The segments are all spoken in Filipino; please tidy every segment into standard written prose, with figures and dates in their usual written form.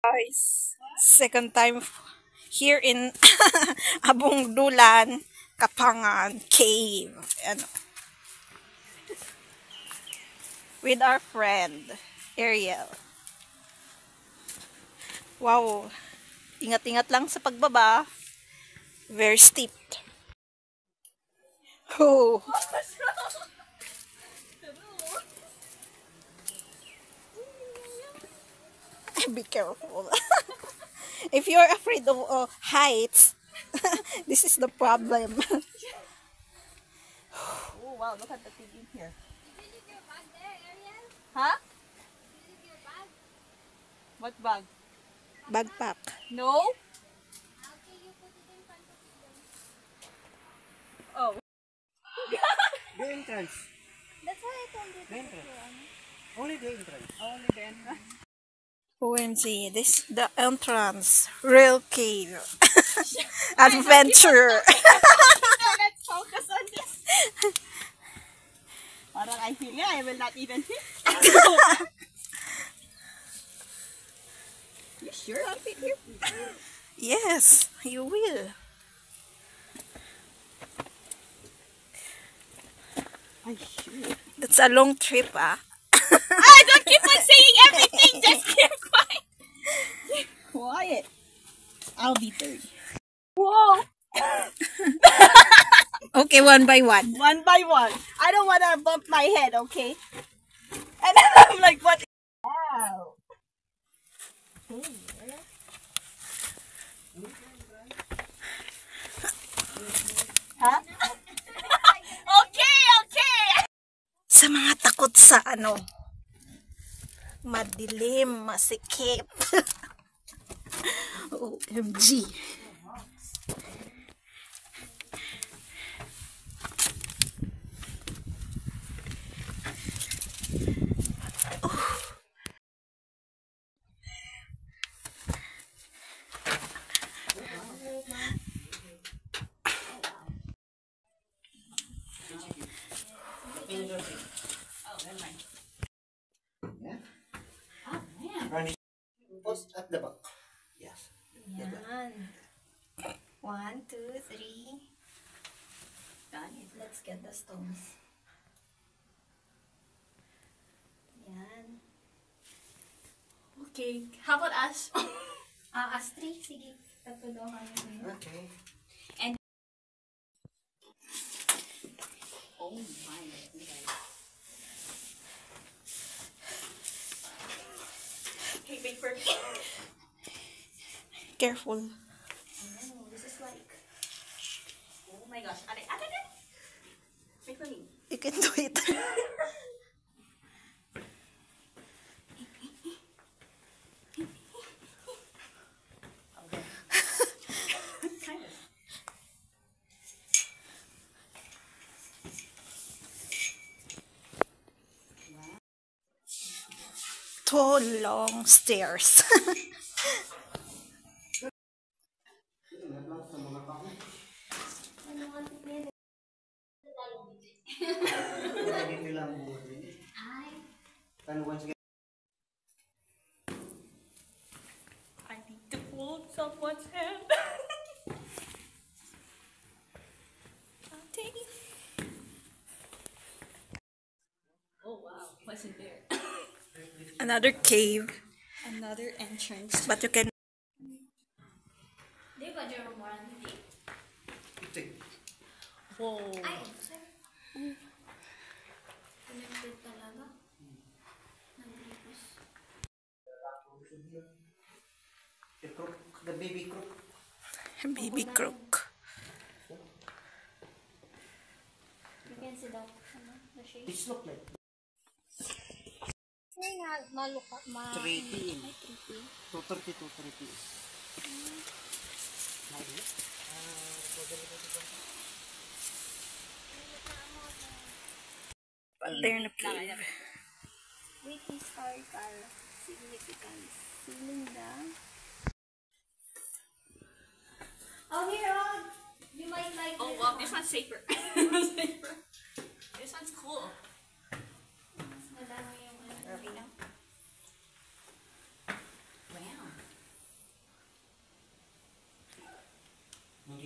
Guys, second time here in Abungdulan, Kapangan Cave. Ano, with our friend, Ariel. Wow, ingat-ingat lang sa pagbaba. Very steep. Oh, be careful. If you're afraid of heights, this is the problem. Oh wow, look at the thing in here. Huh? What bag? Backpack. No? Oh. The entrance. That's why I told you The entrance. Only the entrance. only the entrance. OMG, this the entrance. Real cave. Adventure. Let's focus on this. Parang I feel I will not even fit. You sure I'll fit here? Yes, you will. I sure. That's a long trip, ah. I don't keep on saying everything. Just keep quiet. Quiet. I'll be third. Whoa. Okay, one by one. One by one. I don't want to bump my head, okay? And then I'm like, what? Wow. Huh? Okay, okay. Sa mga takot sa ano, madilim, masikip. OMG. Running. Post at the back. Yes. Yan. 1, 2, 3. Got it. Let's get the stones. Yan. Okay, how about us? As 3. Sige. Tatlo daw kami ngayon. Okay. Oh my God. Okay, wait for me. Careful. Oh, this is like... Oh my gosh. Wait for me. You can do it. Kind of. Tall, long stairs. Ano nga tingin? Lagi nilang buhay. Ay. Ano once again? I need to hold someone's hand. Oh wow, what's in there? Another cave, Another entrance. but you can. Di ba, Jerome? Ito. Whoa. Ay, sir. Connected talaga. Nag-repos. The crook. The baby crook. Baby crook. You can see the, the shape. This look like Ay, maluka, 3T. Ay, 3T. 230, 230. Alternative. With historical significance. Feeling the... Oh, here, oh! You might like Oh this wow, one. this one's safer. Safer. This one's cool. Mas madami yung ano. Wow.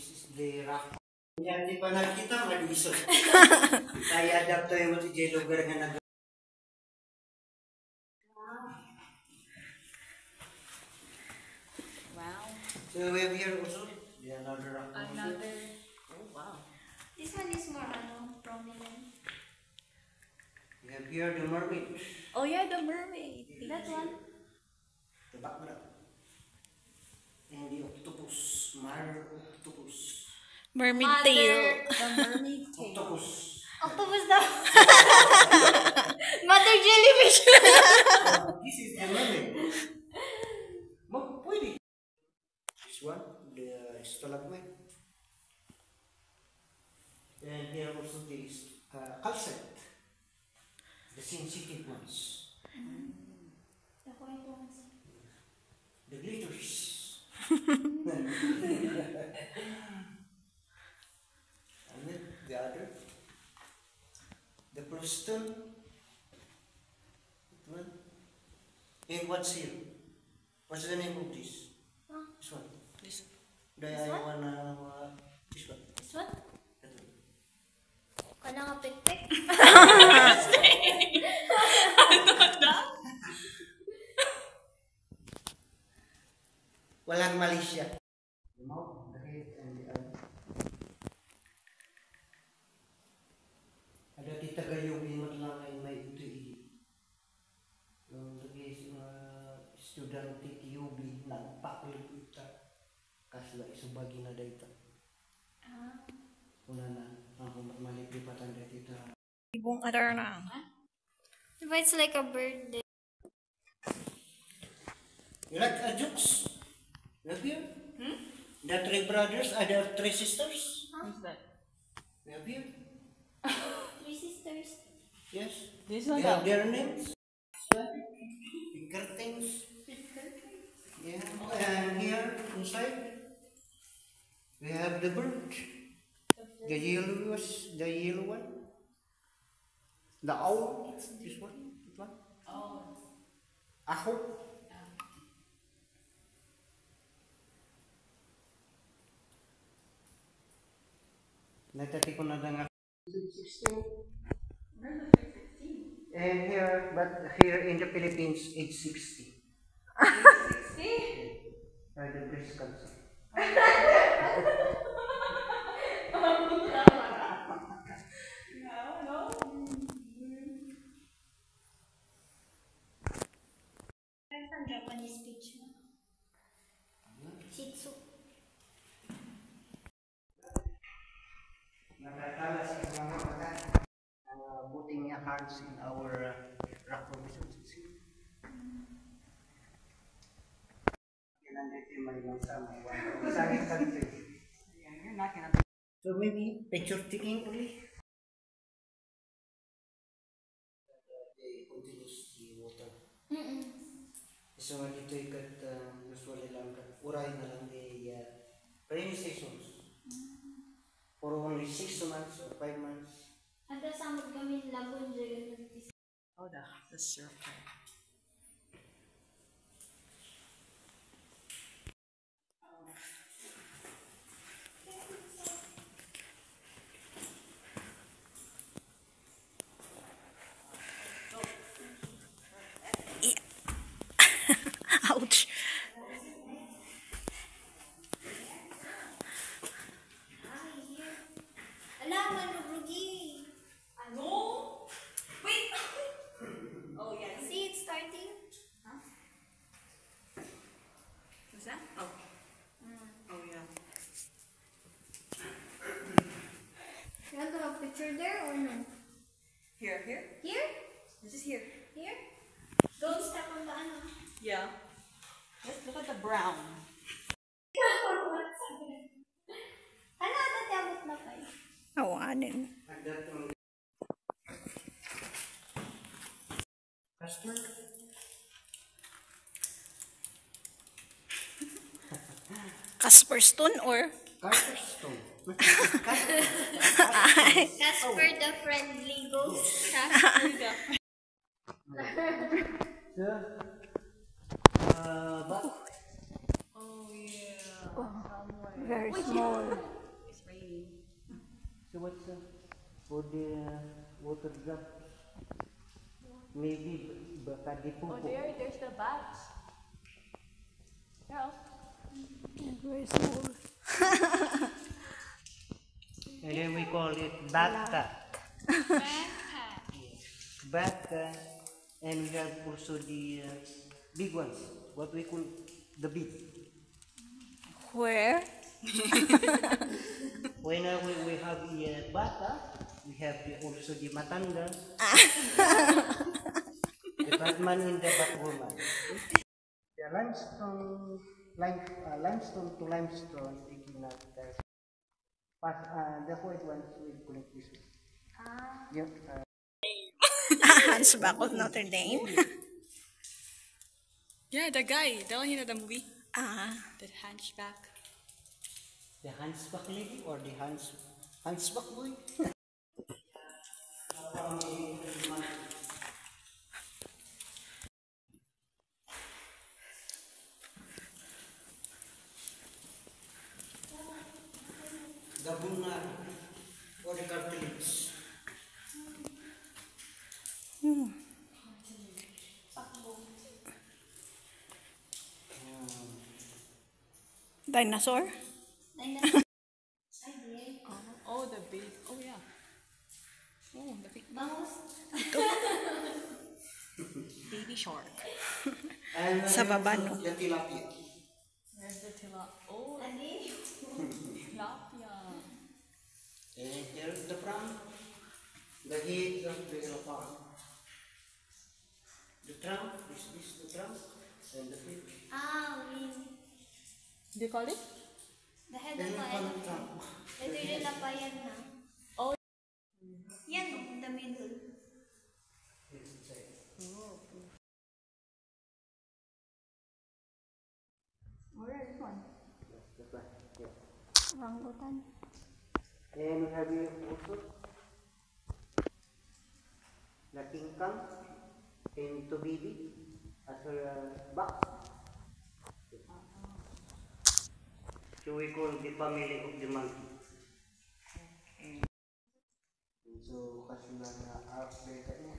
this is the rock. Yan, di pa nakita, malisod. Kaya adapt tayo mo si J. Lugar nga nag- Wow. So we have here also, another rock. Another. Oh wow. This one is more prominent. We have here the mermaid. Oh yeah, the mermaid. That one. The background. And the octopus. Mar octopus. Mermaid Mother. tail. The mermaid tail. Octopus. Octopus daw. Mother jellyfish. This is the mermaid. Pwede. This one, the stalagmite. And here also this calcite. The sensitive ones. The white ones. The glitters. And then the other. The bluestone. That one. And what's here? What's the name of this? Huh? This one. This. The This one? this one. This one? That one. Kana nga pek-pek. Walang mali siya. The mouth, the head, and the eye. Ada kita gayong ingat lang ay may ito yung lagi student TQB nagpakulit ita kasla isubagi na data. Una na ang malipipatan dito. Ibong adar na. Diba it's like a bird? You like jokes? Love you? The three brothers are the three sisters? Who's that? Love you? Three sisters. Yes. This They one have daw. their names. The curtains. Yeah. And here inside we have the bird. The yellow one. The owl. This one. That one. Oh. Aho. Natati ko na nga. 16. And here, but here in the Philippines, age 60. 60? The breast cancer. Ang Japanese speech mo. Shih Tzu. Nakakala sa mga mata. Putting your hearts in our rock formations. So maybe picture taking only. They continuous the water. So dito ikat usually lang uray na lang the rainy seasons. For only 6 months or 5 months. Ada samot kami labon dyan. Oh, the circle. Ouch. Alam, manurugi. No. Wait. Oh yeah. See it starting? What's that? Oh. Oh yeah. You want to have picture there or no? Here. Here? This is here. Here? Don't step on the ano. Yeah. Let's look at the brown. Ano, natabot na kayo? Awanin. And that Casper. Casper stone or? Casper stone. Casper the friendly ghost. So, but Oh yeah. Very small. It's raining. So what's for the water drops? Maybe baka di Oh, pupo. there's the bats. Where else? Very small. And then we call it bata. Bata. And we have also the big ones. What we call the big. Where? When we have the bata, we have also the matanda. The Batman in the Batwoman. The limestone to limestone, taking out the white ones will connect this way. Yep. Hunchback of Notre Dame. Yeah, the guy. The one in the movie. Ah, The hunchback. The hunchback lady or the hunchback boy? The bunga or the cartilage. dinosaur? Oh, the big. Oh, yeah. Oh, the big baby shark. And Sa baba, no? the tilapia. There's the Oh, tilapia. And there's the prawn. The head of the elephant. The trunk, this is the trunk, and the feet. Do you call it? The head Then of we the call it elephant. trunk. Ito yung lapayan na. Oh. Yan, in the middle. It's inside. Where is one? That's the back. Yeah. Orangutan. And we have here also the king kong and to baby as her back. So we call the family of the monkey. And so kasulan na update niya.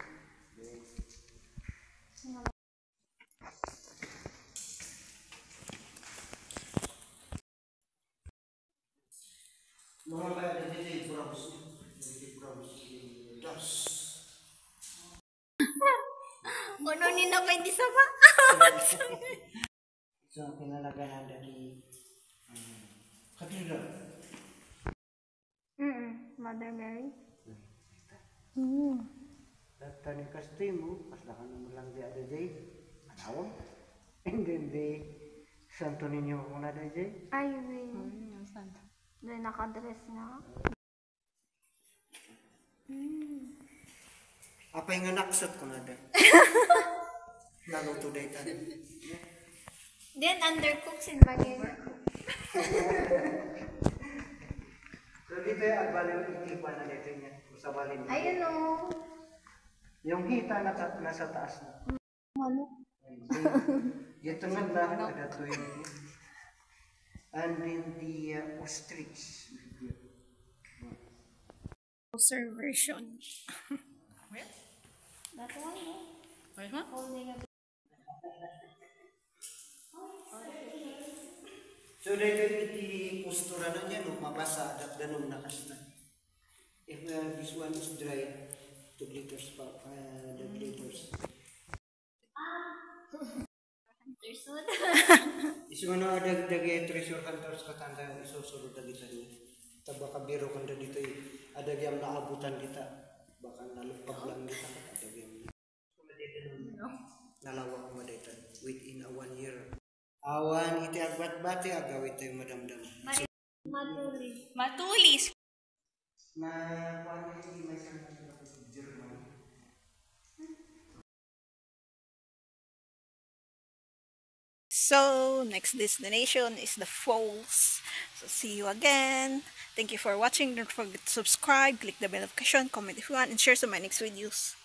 Mga ba the bronze, dust. Ano ni na pwede sa ba? So pinalaganan dari cathedral. Mother Mary. Tani kastimo, pas lakan mo lang di ada day, anawag. And then the Santo Niño una ada day. Ay, doon nakadress na. Apa yang naksot ko na day? Naluto day tani. Then undercooked sin bagay. So dito yung baliw ikipan na dito niya. Usabalin. Ayun o. Yung hita nasa taas na. Manok. Yung tungod na ada to yun. And then the ostrich. Observation. Where? That one o. Where, huh? Holding a So dito iti postura na niya no, mabasa at ganun na kasna. If this one is dry, 2 liters pa, the liters. Understood? Isi mo na adagdag treasure hunters katanda isusunod na dito niya. Taba kabiro kanda dito adag yung naabutan kita. Baka nalupag lang kita adag yung nalawak mo dito within a 1 year. Awan iti agbat-bati agawit tayo madamdam. Matulis. Matulis. Na paano hindi may sa German. So, next destination is the falls. So, see you again. Thank you for watching. Don't forget to subscribe, click the bell notification, comment if you want, and share some of my next videos.